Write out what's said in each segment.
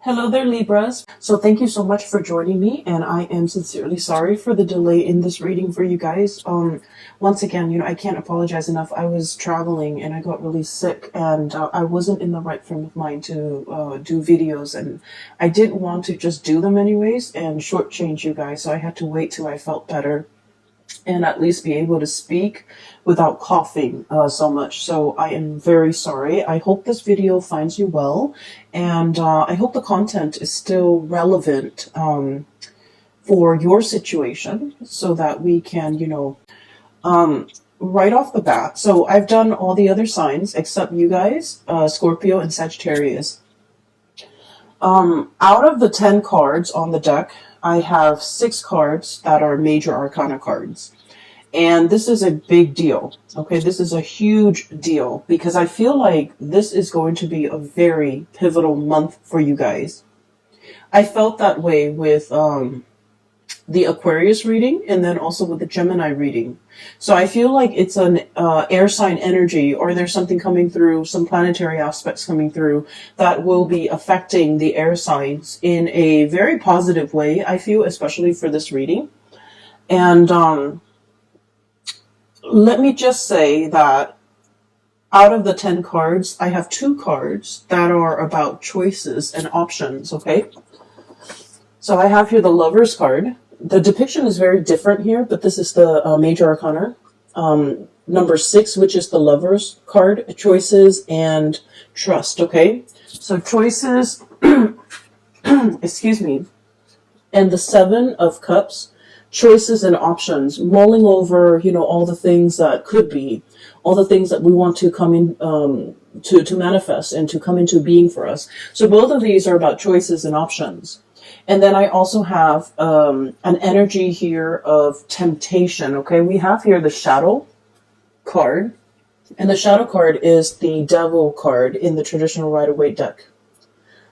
Hello there, Libras. So thank you so much for joining me, and I am sincerely sorry for the delay in this reading for you guys. Once again, I can't apologize enough. I was traveling and I got really sick, and I wasn't in the right frame of mind to do videos, and I didn't want to just do them anyways and shortchange you guys. So I had to wait till I felt better and at least be able to speak without coughing so much. So I am very sorry. I hope this video finds you well, and I hope the content is still relevant for your situation so that we can, right off the bat. So I've done all the other signs except you guys, Scorpio and Sagittarius. Out of the 10 cards on the deck, I have 6 cards that are major arcana cards. And this is a big deal. Okay, this is a huge deal because I feel like this is going to be a very pivotal month for you guys. I felt that way with the Aquarius reading and then also with the Gemini reading. So I feel like it's an air sign energy, or there's something coming through, some planetary aspects coming through that will be affecting the air signs in a very positive way, I feel, especially for this reading. And let me just say that out of the 10 cards, I have 2 cards that are about choices and options, okay? So I have here the Lover's card. The depiction is very different here, but this is the major arcana. Number 6, which is the Lover's card, choices and trust, okay? So choices, excuse me, and the 7 of Cups, choices and options, mulling over, all the things that could be, all the things that we want to come in, to manifest and to come into being for us. So both of these are about choices and options. And then I also have an energy here of temptation, okay? We have here the Shadow card, and the Shadow card is the Devil card in the traditional Rider-Waite deck.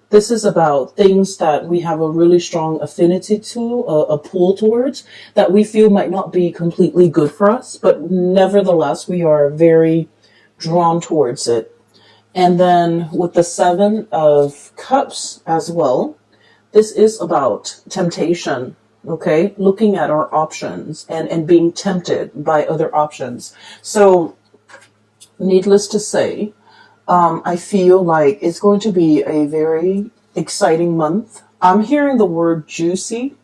This is about things that we have a really strong affinity to, a pull towards, that we feel might not be completely good for us, but nevertheless, we are very drawn towards it. And then with the 7 of Cups as well, this is about temptation, okay? Looking at our options and being tempted by other options. So, needless to say, I feel like it's going to be a very exciting month. I'm hearing the word juicy.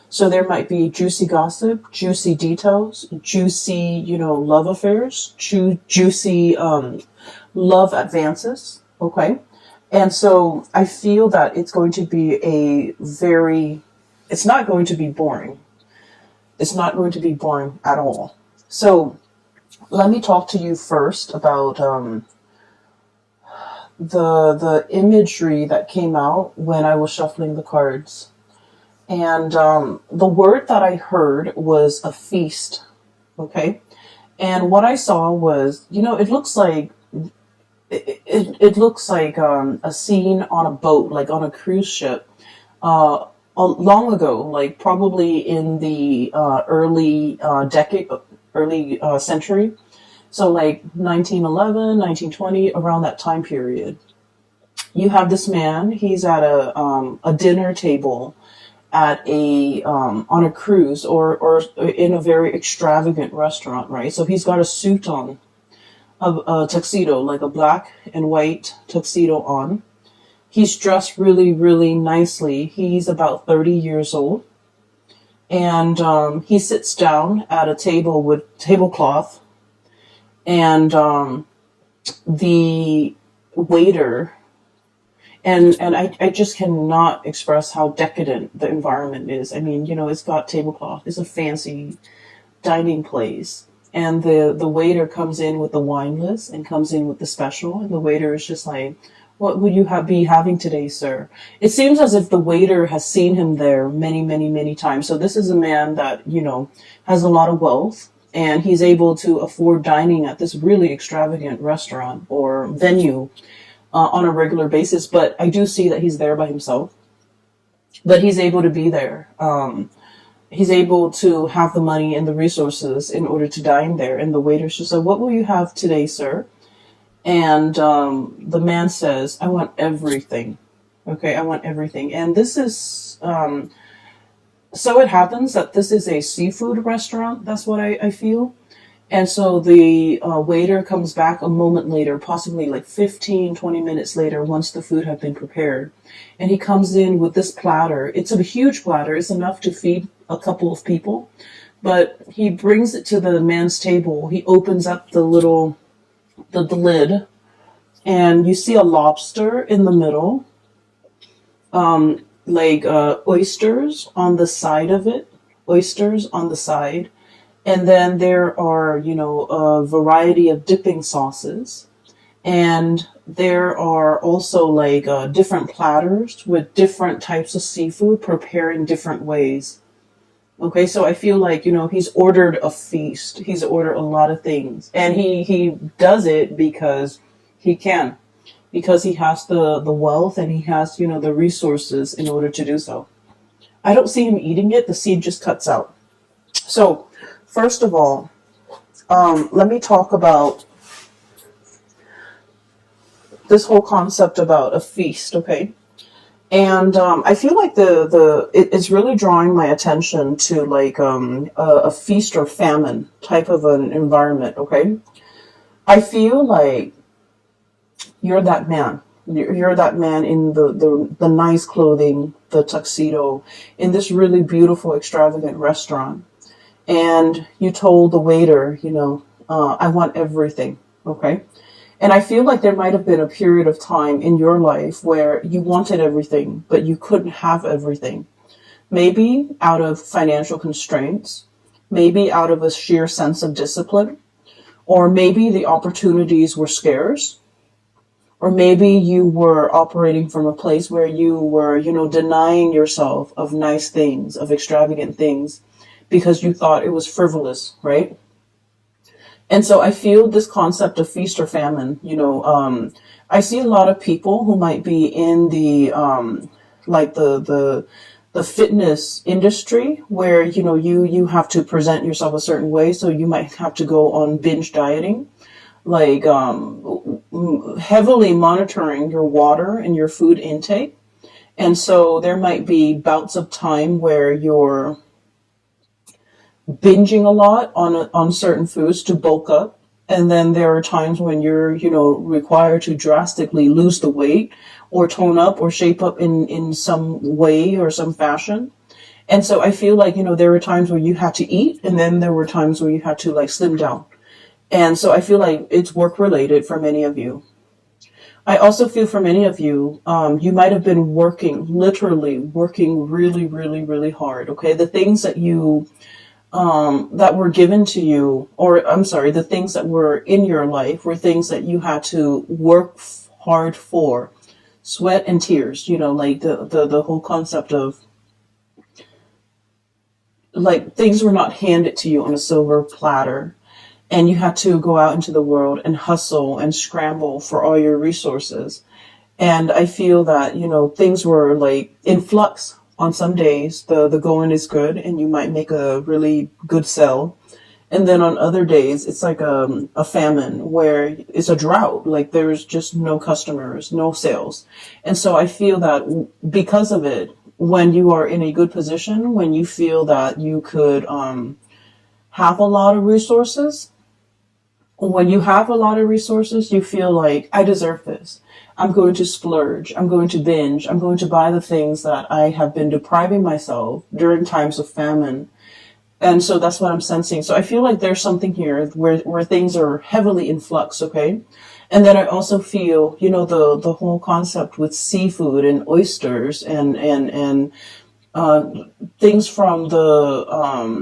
So there might be juicy gossip, juicy details, juicy, love affairs, juicy love advances, okay? And so I feel that it's going to be it's not going to be boring. It's not going to be boring at all. So let me talk to you first about the imagery that came out when I was shuffling the cards. And the word that I heard was a feast, okay? And what I saw was, it looks like it looks like a scene on a boat, like on a cruise ship, long ago, like probably in the early century. So like 1911, 1920, around that time period. You have this man, he's at a dinner table at on a cruise or in a very extravagant restaurant, right? So he's got a suit on, a tuxedo, like a black and white tuxedo on. He's dressed really, really nicely. He's about 30 years old. And he sits down at a table with tablecloth. And the waiter, and I just cannot express how decadent the environment is. I mean, it's got tablecloth. It's a fancy dining place. And the waiter comes in with the wine list and comes in with the special. And the waiter is just like, what would you be having today, sir? It seems as if the waiter has seen him there many, many, many times. So this is a man that, has a lot of wealth. And he's able to afford dining at this really extravagant restaurant or venue on a regular basis. But I do see that he's there by himself. But he's able to be there. He's able to have the money and the resources in order to dine there. And the waiter's just like, what will you have today, sir? And the man says, I want everything. Okay, I want everything. And this is, so it happens that this is a seafood restaurant. That's what I feel. And so the waiter comes back a moment later, possibly like 15, 20 minutes later, once the food had been prepared. And he comes in with this platter. It's a huge platter. It's enough to feed a couple of people. But he brings it to the man's table. He opens up the lid, and you see a lobster in the middle, oysters on the side of it, oysters on the side. And then there are, a variety of dipping sauces. And there are also different platters with different types of seafood prepared in different ways. Okay, so I feel like, he's ordered a feast. He's ordered a lot of things. And he does it because he can. Because he has the wealth and he has, the resources in order to do so. I don't see him eating it. The seed just cuts out. So, first of all, let me talk about this whole concept about a feast, okay? And I feel like it's really drawing my attention to a feast or famine type of an environment, okay? I feel like you're that man. You're that man in the nice clothing, the tuxedo, in this really beautiful, extravagant restaurant. And you told the waiter, I want everything, okay? And I feel like there might have been a period of time in your life where you wanted everything, but you couldn't have everything. Maybe out of financial constraints, maybe out of a sheer sense of discipline, or maybe the opportunities were scarce, or maybe you were operating from a place where you were, denying yourself of nice things, of extravagant things, because you thought it was frivolous, right? And so I feel this concept of feast or famine, I see a lot of people who might be in the fitness industry where, you have to present yourself a certain way. So you might have to go on binge dieting, heavily monitoring your water and your food intake. And so there might be bouts of time where you're binging a lot on certain foods to bulk up, and then there are times when you're required to drastically lose the weight or tone up or shape up in some way or some fashion. And so I feel like there were times where you had to eat, and then there were times where you had to slim down. And so I feel like it's work related for many of you. I also feel for many of you, you might have been literally working really, really, really hard. Okay, the things that that were given to you, or I'm sorry, the things that were in your life were things that you had to work hard for, sweat and tears, the whole concept of things were not handed to you on a silver platter, and you had to go out into the world and hustle and scramble for all your resources. And I feel that, things were in flux. On some days, the going is good and you might make a really good sell. And then on other days, it's like a famine where it's a drought. There's just no customers, no sales. And so I feel that because of it, when you are in a good position, when you feel that you could have a lot of resources, when you have a lot of resources, you feel like, I deserve this. I'm going to splurge. I'm going to binge. I'm going to buy the things that I have been depriving myself during times of famine. And so that's what I'm sensing. So I feel like there's something here where things are heavily in flux, okay? And then I also feel, the whole concept with seafood and oysters and things from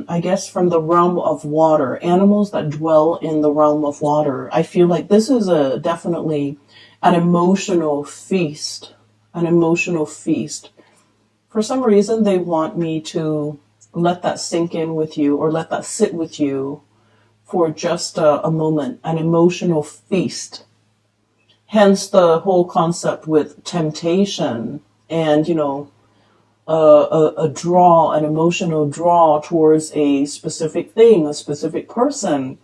I guess from the realm of water, animals that dwell in the realm of water. I feel like this is definitely an emotional feast, For some reason, they want me to let that sink in with you or let that sit with you for just a moment, an emotional feast. Hence the whole concept with temptation and, an emotional draw towards a specific thing, a specific person,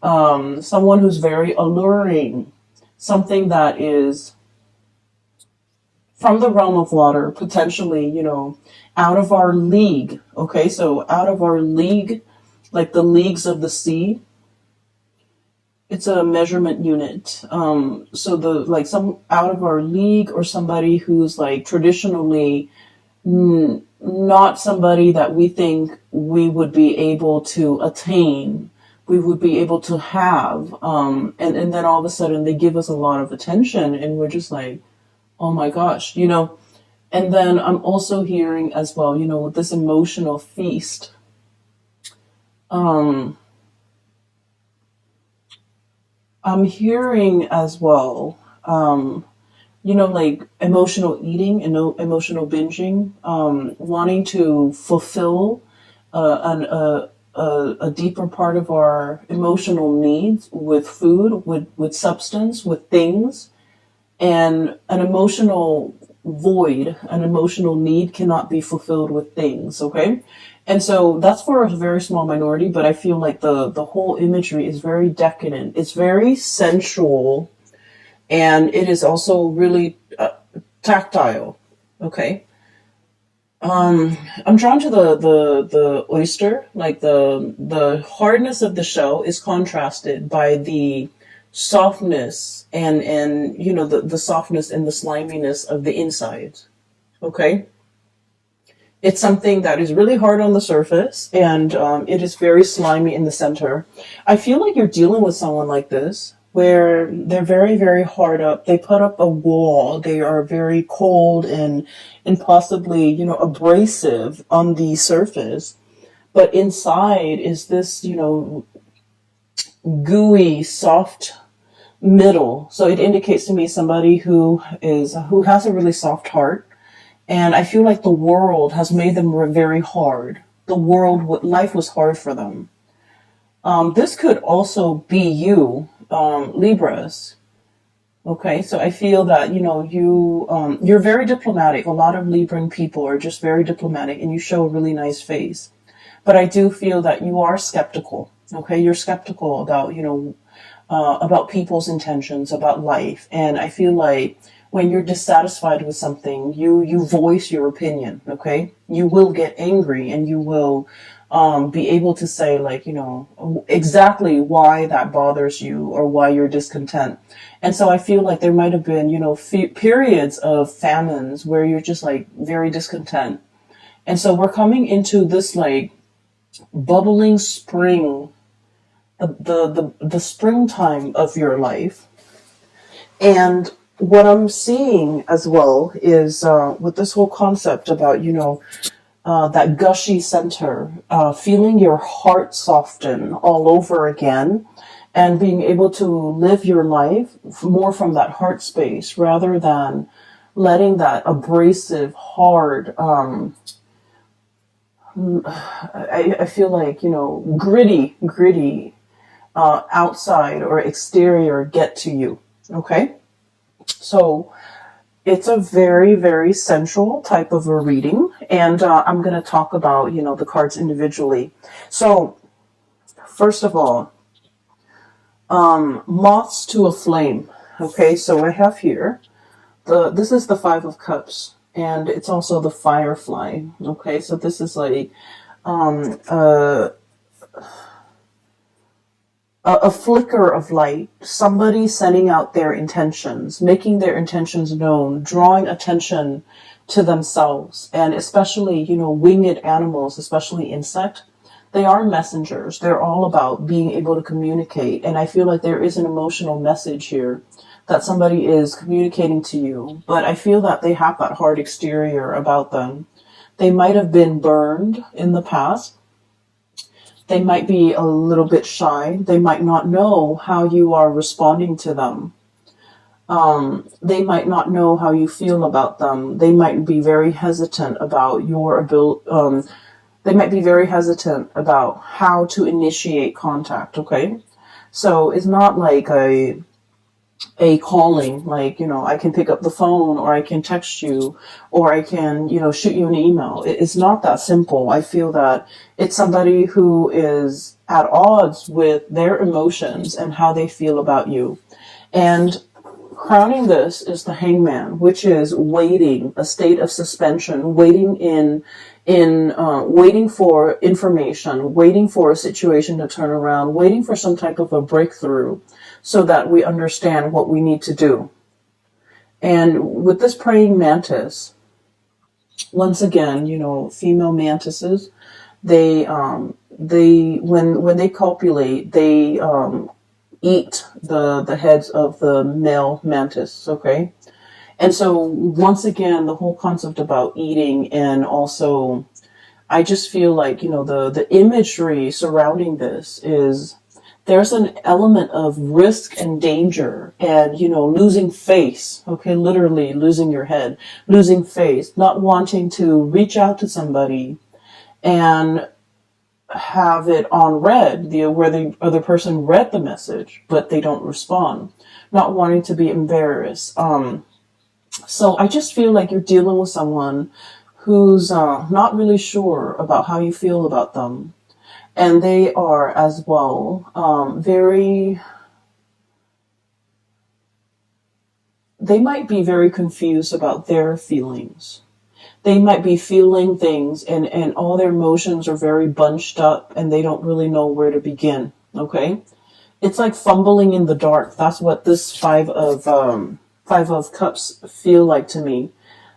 someone who's very alluring, something that is from the realm of water, potentially, you know, out of our league. Okay, so out of our league, like the leagues of the sea. It's a measurement unit. So the like some out of our league, or somebody who's like traditionally not somebody that we think we would be able to attain, we would be able to have, and then all of a sudden they give us a lot of attention, and we're just like, oh my gosh, you know. And then I'm also hearing as well, you know, with this emotional feast, um, I'm hearing as well, you know, like emotional eating and emotional binging, wanting to fulfill a deeper part of our emotional needs with food, with substance, with things. And an emotional void, an emotional need cannot be fulfilled with things, okay? And so that's for a very small minority, but I feel like the whole imagery is very decadent. It's very sensual, and it is also really tactile, okay? I'm drawn to the oyster, like the hardness of the shell is contrasted by the softness and you know the softness and the sliminess of the inside. Okay, it's something that is really hard on the surface, and it is very slimy in the center. I feel like you're dealing with someone like this, where they're very, very hard up. They put up a wall. They are very cold and possibly, you know, abrasive on the surface. But inside is this, you know, gooey, soft middle. So it indicates to me somebody who has a really soft heart, and I feel like the world has made them very hard. Life was hard for them. This could also be you, Libras. Okay, so I feel that, you know, you're very diplomatic. A lot of Libran people are just very diplomatic, and you show a really nice face. But I do feel that you are skeptical. Okay, you're skeptical about, you know, about people's intentions, about life. And I feel like when you're dissatisfied with something, you voice your opinion. Okay, you will get angry, and you will be able to say, like, you know, exactly why that bothers you or why you're discontent. And so I feel like there might have been, you know, periods of famines where you're just like very discontent. And so we're coming into this like bubbling spring, the springtime of your life. And what I'm seeing as well is with this whole concept about, you know, that gushy center, feeling your heart soften all over again, and being able to live your life more from that heart space rather than letting that abrasive, hard, I feel like, you know, gritty outside or exterior get to you. Okay? So it's a very, very sensual type of a reading, and I'm going to talk about, you know, the cards individually. So, first of all, moths to a flame. Okay, so I have here, this is the Five of Cups, and it's also the Firefly. Okay, so this is like um, a, a flicker of light, somebody sending out their intentions, making their intentions known, drawing attention to themselves. And especially, you know, winged animals, especially insect, they are messengers. They're all about being able to communicate. And I feel like there is an emotional message here that somebody is communicating to you. But I feel that they have that hard exterior about them. They might have been burned in the past. They might be a little bit shy. They might not know how you are responding to them. They might not know how you feel about them. They might be very hesitant about your ability. They might be very hesitant about how to initiate contact. Okay, so it's not like a calling, like, you know, I can pick up the phone, or I can text you, or I can, you know, shoot you an email. It's not that simple. I feel that it's somebody who is at odds with their emotions and how they feel about you. And crowning this is the Hangman, which is waiting, a state of suspension, waiting for information, waiting for a situation to turn around, waiting for some type of a breakthrough so that we understand what we need to do. And with this praying mantis, once again, female mantises, when they copulate, they eat the heads of the male mantis, okay? And so once again, the whole concept about eating, and also I just feel like, the imagery surrounding this is there's an element of risk and danger and, losing face, okay, literally losing your head, losing face, not wanting to reach out to somebody and have it on read, where the other person read the message, but they don't respond, not wanting to be embarrassed. So I just feel like you're dealing with someone who's not really sure about how you feel about them. And they are as well they might be very confused about their feelings. They might be feeling things and all their emotions are very bunched up and they don't really know where to begin, okay? It's like fumbling in the dark. That's what this Five of Cups feel like to me.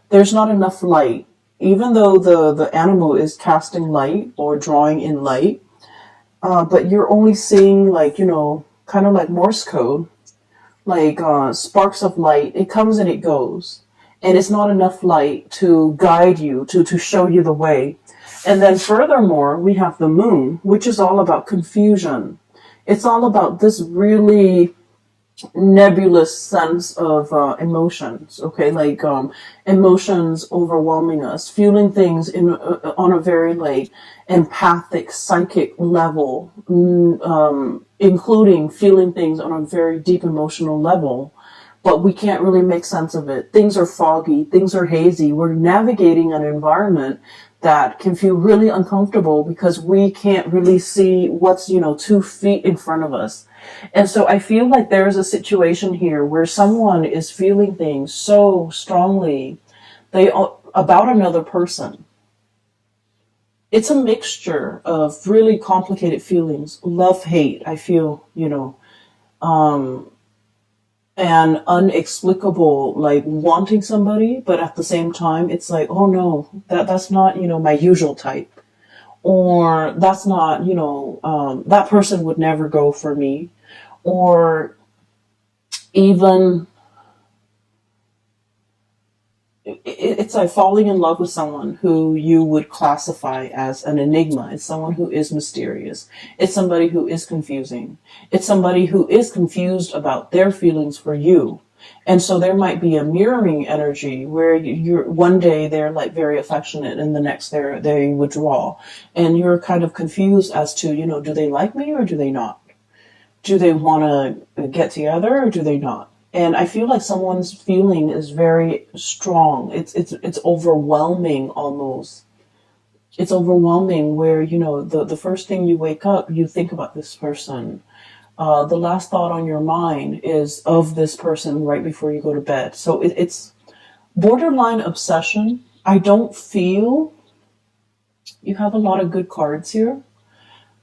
There's not enough light. Even though the animal is casting light or drawing in light, but you're only seeing kind of like Morse code, like sparks of light. It comes and it goes. And it's not enough light to guide you, to show you the way. And then furthermore, we have the moon, which is all about confusion. It's all about this really nebulous sense of emotions, okay? Like emotions overwhelming us, feeling things on a very empathic, psychic level, including feeling things on a very deep emotional level. But we can't really make sense of it. Things are foggy. Things are hazy. We're navigating an environment that can feel really uncomfortable because we can't really see what's, 2 feet in front of us. And so I feel like there's a situation here where someone is feeling things so strongly about another person. It's a mixture of really complicated feelings. Love, hate, I feel, and unexplicable, like wanting somebody, but at the same time, it's like, oh no, that's not, my usual type. Or that's not, that person would never go for me. Or even, it's like falling in love with someone who you would classify as an enigma. It's someone who is mysterious. It's somebody who is confusing. It's somebody who is confused about their feelings for you. And so there might be a mirroring energy where you're one day they're like very affectionate and the next they withdraw. And you're kind of confused as to, do they like me or do they not? Do they want to get together or do they not? And I feel like someone's feeling is very strong. It's overwhelming almost. It's overwhelming where, the first thing you wake up, you think about this person. The last thought on your mind is of this person right before you go to bed. So it's borderline obsession. I don't feel you have a lot of good cards here.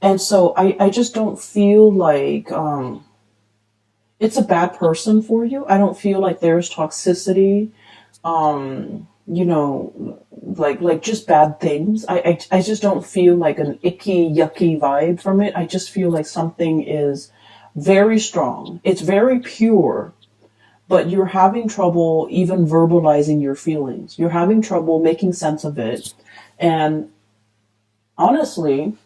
And so I just don't feel like it's a bad person for you. I don't feel like there's toxicity, like just bad things. I just don't feel like an icky, yucky vibe from it. I just feel like something is very strong. It's very pure, but you're having trouble even verbalizing your feelings. You're having trouble making sense of it. And honestly,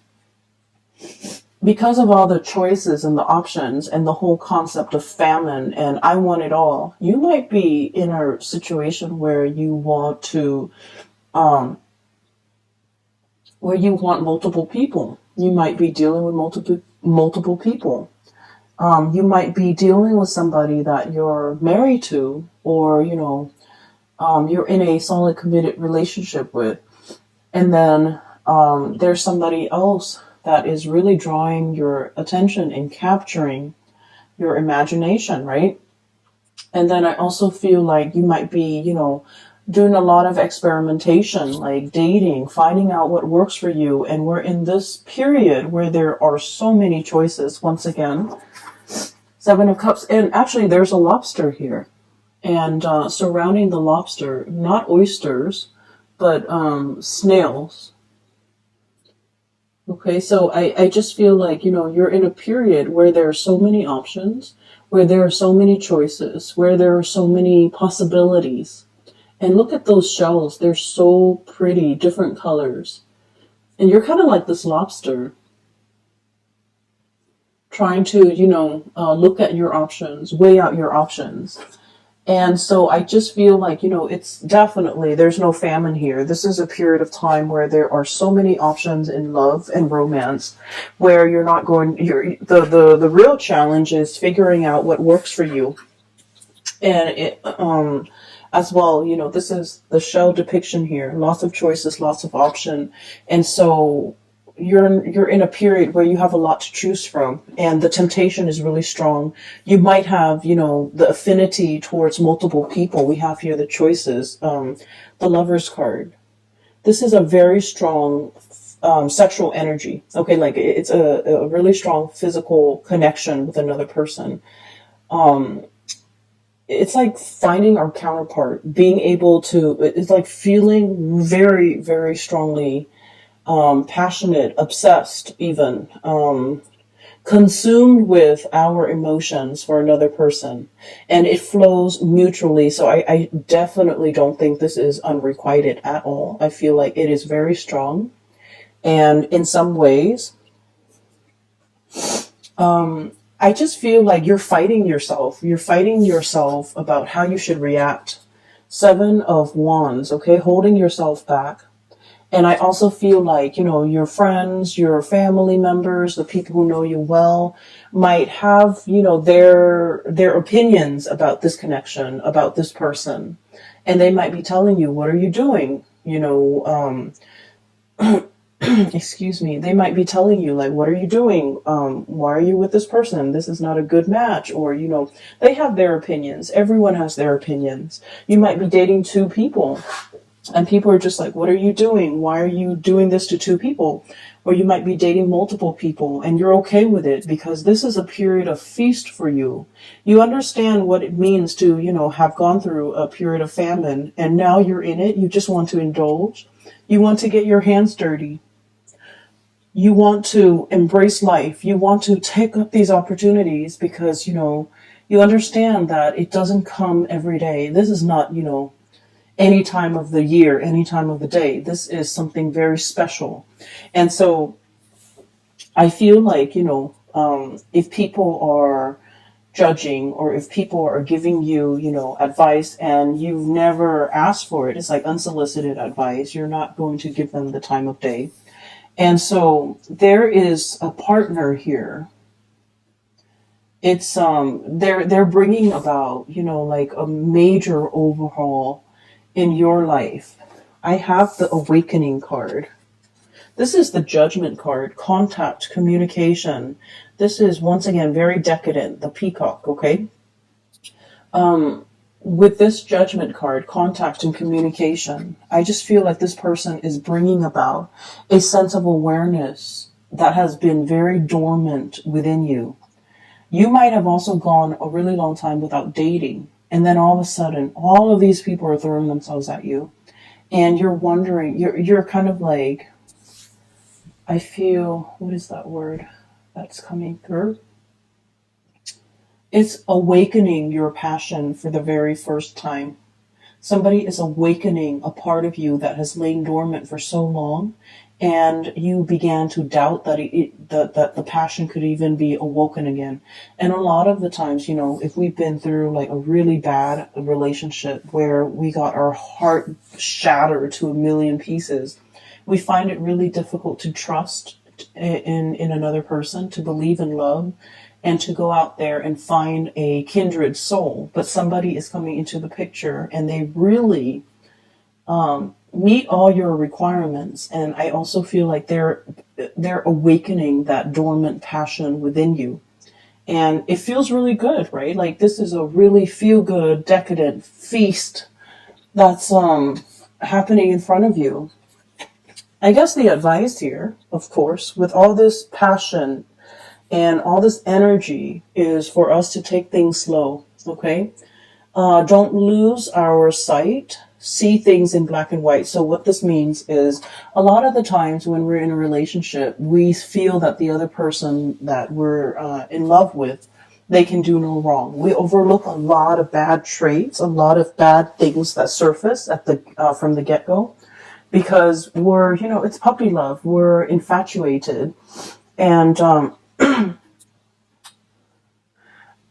because of all the choices and the options and the whole concept of famine and I want it all, you might be in a situation where you want to, where you want multiple people. You might be dealing with multiple people. You might be dealing with somebody that you're married to, or, you're in a solid committed relationship with. And then there's somebody else that is really drawing your attention and capturing your imagination, right? And then I also feel like you might be, doing a lot of experimentation, like dating, finding out what works for you. And we're in this period where there are so many choices. Once again, Seven of Cups. And actually, there's a lobster here. And surrounding the lobster, not oysters, but snails. Okay, so I just feel like, you're in a period where there are so many options, where there are so many choices, where there are so many possibilities. And look at those shells. They're so pretty, different colors. And you're kind of like this lobster, trying to, look at your options, weigh out your options. And so I just feel like, it's definitely, there's no famine here. This is a period of time where there are so many options in love and romance, where the real challenge is figuring out what works for you. And as well, this is the shell depiction here. Lots of choices, lots of option. And so you're in a period where you have a lot to choose from, and the temptation is really strong. You might have, the affinity towards multiple people. We have here the choices, the Lover's card. This is a very strong sexual energy. Okay, like it's a really strong physical connection with another person. It's like finding our counterpart, being able to, it's like feeling very, very strongly passionate, obsessed, even consumed with our emotions for another person. And it flows mutually. So I definitely don't think this is unrequited at all. I feel like it is very strong. And in some ways, I just feel like you're fighting yourself. You're fighting yourself about how you should react. Seven of Wands, okay? Holding yourself back. And I also feel like, your friends, your family members, the people who know you well might have, their opinions about this connection, about this person. And they might be telling you, what are you doing? Excuse me, they might be telling you, like, what are you doing? Why are you with this person? This is not a good match. Or, they have their opinions. Everyone has their opinions. You might be dating two people, and people are just like, what are you doing? Why are you doing this to two people? Or you might be dating multiple people, and you're okay with it because this is a period of feast for you. You understand what it means to, have gone through a period of famine, and now you're in it. You just want to indulge. You want to get your hands dirty. You want to embrace life. You want to take up these opportunities because, you understand that it doesn't come every day. This is not, any time of the year, any time of the day. This is something very special. And so I feel like, if people are judging, or if people are giving you, advice and you've never asked for it, it's like unsolicited advice. You're not going to give them the time of day. And so there is a partner here. It's they're bringing about, like a major overhaul in your life. I have the Awakening card. This is the Judgment card, contact, communication. This is once again very decadent, the Peacock, okay? With this Judgment card, contact and communication, I just feel like this person is bringing about a sense of awareness that has been very dormant within you. You might have also gone a really long time without dating, and then all of a sudden, all of these people are throwing themselves at you, and you're wondering, you're kind of like, I feel, what is that word that's coming through? It's awakening your passion for the very first time. Somebody is awakening a part of you that has lain dormant for so long, and you began to doubt that that the passion could even be awoken again. And a lot of the times, if we've been through like a really bad relationship where we got our heart shattered to a million pieces, we find it really difficult to trust in another person, to believe in love, and to go out there and find a kindred soul. But somebody is coming into the picture and they really meet all your requirements. And I also feel like they're awakening that dormant passion within you. And it feels really good, right? Like this is a really feel good, decadent feast that's happening in front of you. I guess the advice here, of course, with all this passion and all this energy is for us to take things slow, okay? Don't lose our sight. See things in black and white. So what this means is a lot of the times when we're in a relationship, we feel that the other person that we're in love with, they can do no wrong. We overlook a lot of bad traits, a lot of bad things that surface at the from the get-go, because we're, it's puppy love. We're infatuated, and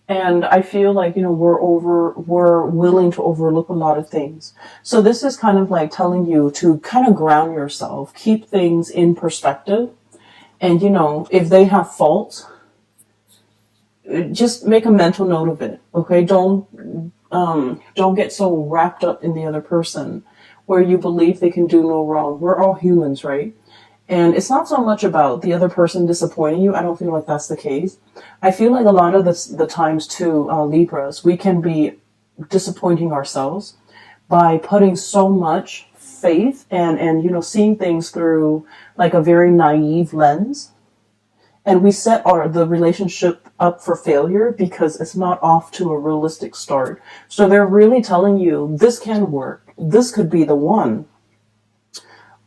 and I feel like, we're willing to overlook a lot of things. So this is kind of like telling you to kind of ground yourself, keep things in perspective. And, if they have faults, just make a mental note of it. Okay. Don't get so wrapped up in the other person where you believe they can do no wrong. We're all humans, right? And it's not so much about the other person disappointing you. I don't feel like that's the case. I feel like a lot of the times too, Libras, we can be disappointing ourselves by putting so much faith and seeing things through like a very naive lens. And we set the relationship up for failure because it's not off to a realistic start. So they're really telling you this can work. This could be the one.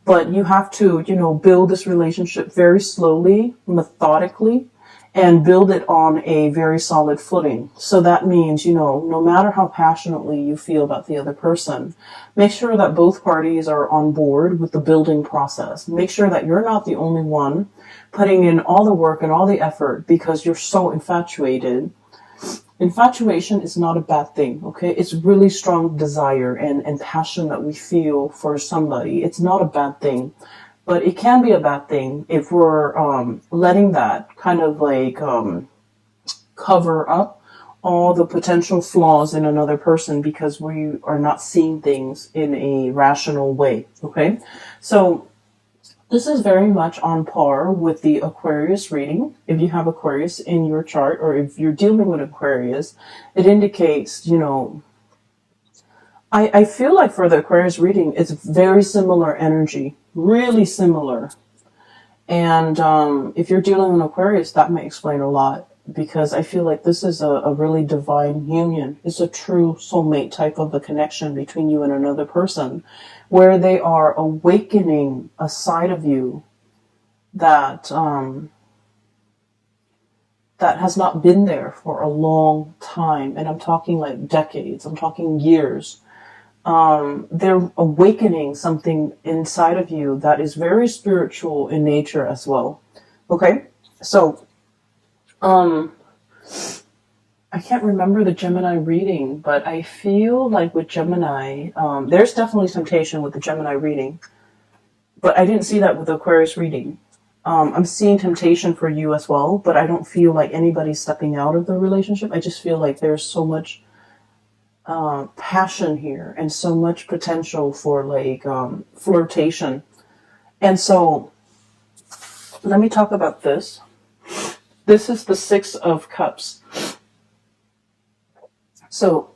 But you have to, build this relationship very slowly, methodically, and build it on a very solid footing. So that means, no matter how passionately you feel about the other person, make sure that both parties are on board with the building process. Make sure that you're not the only one putting in all the work and all the effort because you're so infatuated. Infatuation is not a bad thing, okay? It's really strong desire and passion that we feel for somebody. It's not a bad thing, but it can be a bad thing if we're letting that kind of like cover up all the potential flaws in another person because we are not seeing things in a rational way, okay? So this is very much on par with the Aquarius reading. If you have Aquarius in your chart, or if you're dealing with Aquarius, it indicates, I feel like for the Aquarius reading, it's very similar energy, really similar. And if you're dealing with Aquarius, that may explain a lot, because I feel like this is a really divine union. It's a true soulmate type of a connection between you and another person, where they are awakening a side of you that that has not been there for a long time. And I'm talking like decades. I'm talking years. They're awakening something inside of you that is very spiritual in nature as well. Okay? So, I can't remember the Gemini reading, but I feel like with Gemini, there's definitely temptation with the Gemini reading, but I didn't see that with the Aquarius reading. I'm seeing temptation for you as well, but I don't feel like anybody's stepping out of the relationship. I just feel like there's so much passion here and so much potential for like flirtation. And so let me talk about this. This is the Six of Cups. So,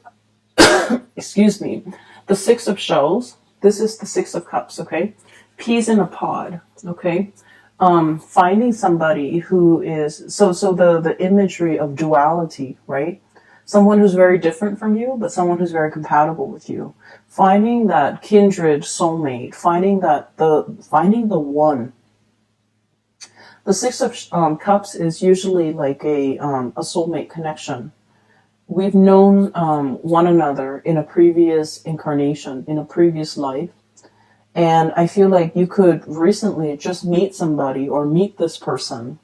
excuse me, the Six of Shells, this is the Six of Cups, okay? Peas in a pod, okay? Finding somebody who is, so the imagery of duality, right? Someone who's very different from you, but someone who's very compatible with you. Finding that kindred soulmate, finding the one. The Six of Cups is usually like a soulmate connection. We've known one another in a previous incarnation, in a previous life. And I feel like you could recently just meet somebody or meet this person,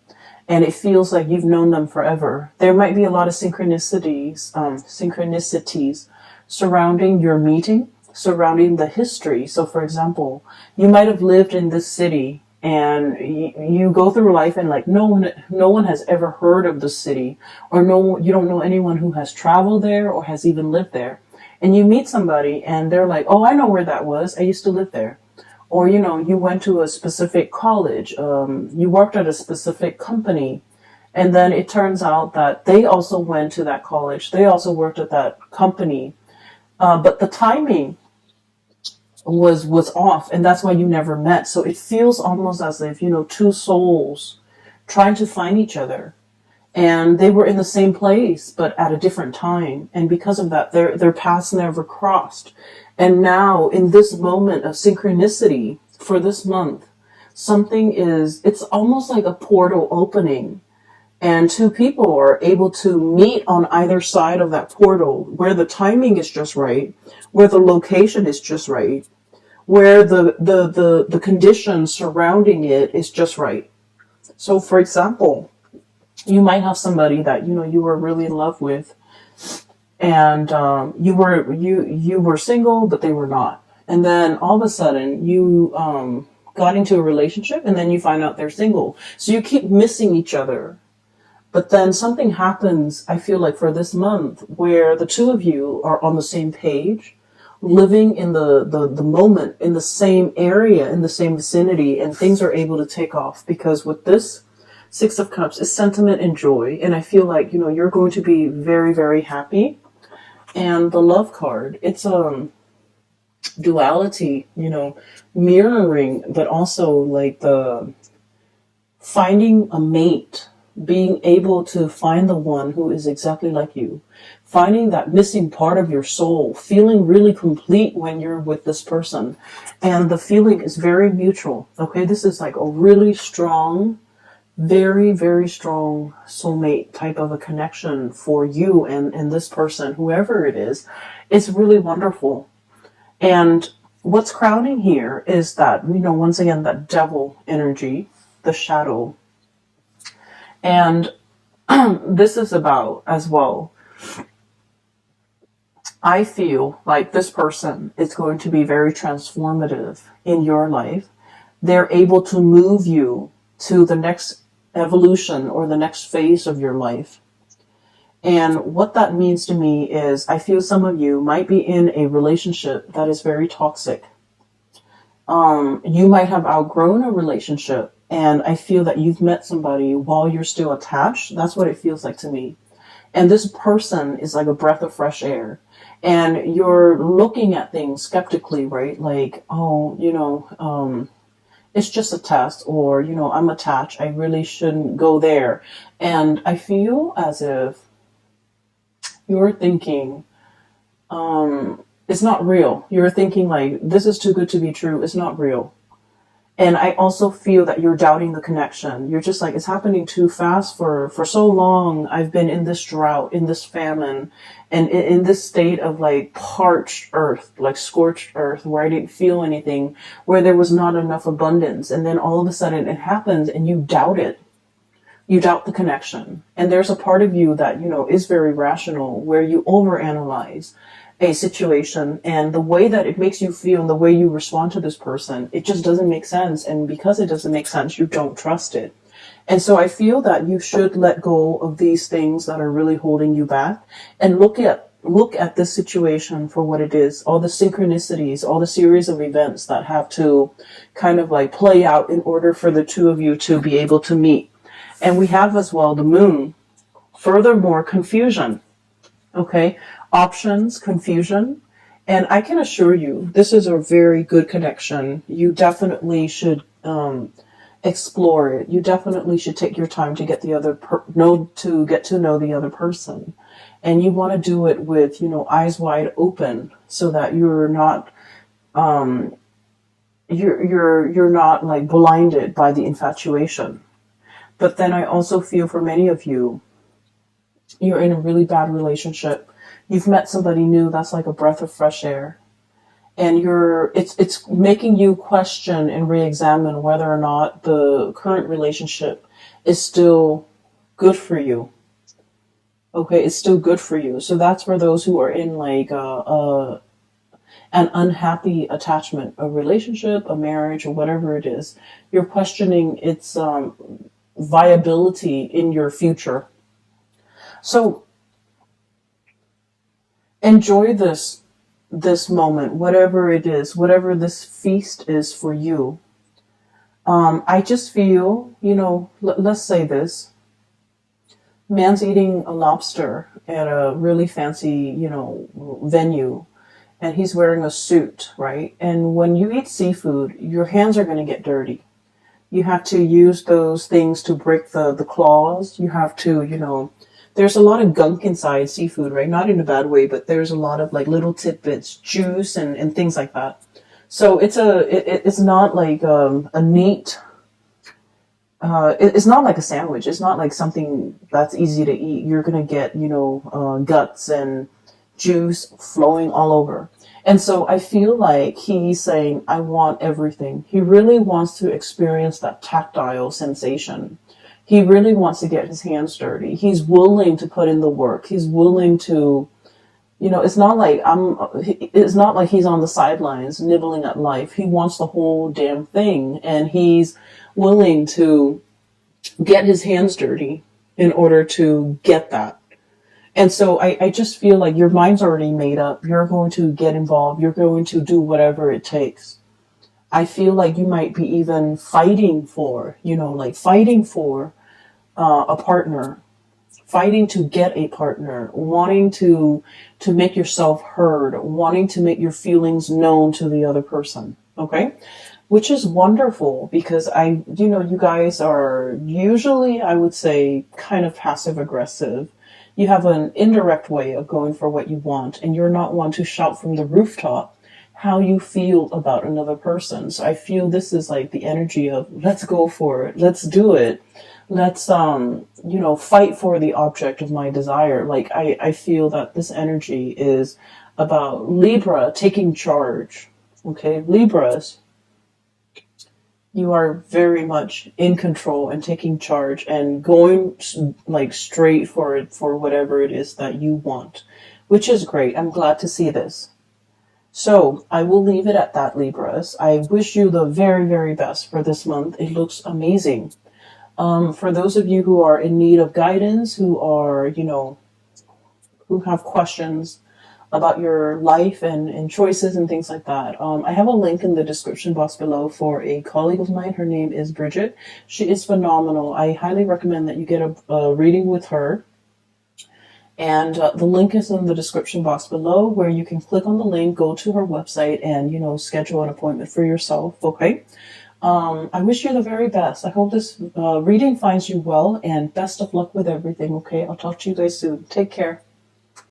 and it feels like you've known them forever. There might be a lot of synchronicities surrounding your meeting, surrounding the history. So for example, you might have lived in this city, and you go through life and like no one has ever heard of the city, or you don't know anyone who has traveled there or has even lived there. And you meet somebody and they're like, oh, I know where that was. I used to live there. Or, you went to a specific college. You worked at a specific company, And then it turns out that they also went to that college. They also worked at that company. But the timing was off, and that's why you never met. So it feels almost as if, two souls trying to find each other. And they were in the same place, but at a different time. And because of that, their paths never crossed. And now, in this moment of synchronicity for this month, it's almost like a portal opening. And two people are able to meet on either side of that portal, where the timing is just right, where the location is just right, where the conditions surrounding it is just right. So, for example, you might have somebody that you were really in love with, and you were single, but they were not. And then all of a sudden, you got into a relationship, and then you find out they're single. So you keep missing each other. But then something happens, I feel like, for this month, where the two of you are on the same page, living in the moment, in the same area, in the same vicinity, and things are able to take off. Because with this Six of Cups, it's sentiment and joy. And I feel like, you're going to be very, very happy. And the Love card, it's duality, mirroring, but also like the finding a mate, being able to find the one who is exactly like you, finding that missing part of your soul, feeling really complete when you're with this person. And the feeling is very mutual. Okay, this is like a really strong, very, very strong soulmate type of a connection for you and this person, whoever it is. It's really wonderful. And what's crowning here is that, once again, that devil energy, the shadow. And this is about, as well, I feel like this person is going to be very transformative in your life. They're able to move you to the next evolution or the next phase of your life. And what that means to me is, I feel some of you might be in a relationship that is very toxic. You might have outgrown a relationship, and I feel that you've met somebody while you're still attached. That's what it feels like to me. And this person is like a breath of fresh air. And you're looking at things skeptically, right? Like, it's just a test, or, I'm attached. I really shouldn't go there. And I feel as if you're thinking, it's not real. You're thinking like, this is too good to be true. It's not real. And I also feel that you're doubting the connection. You're just like, it's happening too fast for so long. I've been in this drought, in this famine, and in this state of like parched earth, like scorched earth, where I didn't feel anything, where there was not enough abundance. And then all of a sudden it happens and you doubt it. You doubt the connection. And there's a part of you that, is very rational, where you overanalyze a situation, and the way that it makes you feel and the way you respond to this person, it just doesn't make sense. And because it doesn't make sense, you don't trust it. And so I feel that you should let go of these things that are really holding you back, and look at this situation for what it is, all the synchronicities, all the series of events that have to kind of like play out in order for the two of you to be able to meet. And we have as well the moon. Furthermore, confusion. Okay, options, confusion. And I can assure you, this is a very good connection. You definitely should explore it. You definitely should take your time to get get to know the other person. And you want to do it with, eyes wide open, so that you're not you're not like blinded by the infatuation. But then I also feel for many of you, you're in a really bad relationship. You've met somebody new that's like a breath of fresh air. And it's making you question and re-examine whether or not the current relationship is still good for you. Okay, it's still good for you. So that's for those who are in like an unhappy attachment, a relationship, a marriage, or whatever it is. You're questioning its viability in your future. So enjoy this moment, whatever it is, whatever this feast is for you. I just feel, let's say this. Man's eating a lobster at a really fancy, venue, and he's wearing a suit, right? And when you eat seafood, your hands are going to get dirty. You have to use those things to break the claws. You have to, there's a lot of gunk inside seafood, right? Not in a bad way, but there's a lot of like little tidbits, juice and things like that. So it's not like a neat, it's not like a sandwich. It's not like something that's easy to eat. You're going to get, guts and juice flowing all over. And so I feel like he's saying, I want everything. He really wants to experience that tactile sensation. He really wants to get his hands dirty. He's willing to put in the work. He's willing to, it's not like he's on the sidelines nibbling at life. He wants the whole damn thing. And he's willing to get his hands dirty in order to get that. And so I just feel like your mind's already made up. You're going to get involved. You're going to do whatever it takes. I feel like you might be even fighting for, a partner, fighting to get a partner, wanting to make yourself heard, wanting to make your feelings known to the other person. Okay? Which is wonderful because you guys are usually, I would say, kind of passive aggressive. You have an indirect way of going for what you want, and you're not one to shout from the rooftop how you feel about another person. So I feel this is like the energy of let's go for it. Let's do it. Let's, fight for the object of my desire. Like I feel that this energy is about Libra taking charge. Okay. Libras, you are very much in control and taking charge and going like straight for it, for whatever it is that you want, which is great. I'm glad to see this. So I will leave it at that, Libras. I wish you the very, very best for this month. It looks amazing. For those of you who are in need of guidance, who are, who have questions about your life and choices and things like that. I have a link in the description box below for a colleague of mine. Her name is Bridget. She is phenomenal. I highly recommend that you get a reading with her. And the link is in the description box below where you can click on the link, go to her website and, schedule an appointment for yourself. Okay. I wish you the very best. I hope this reading finds you well and best of luck with everything. Okay. I'll talk to you guys soon. Take care.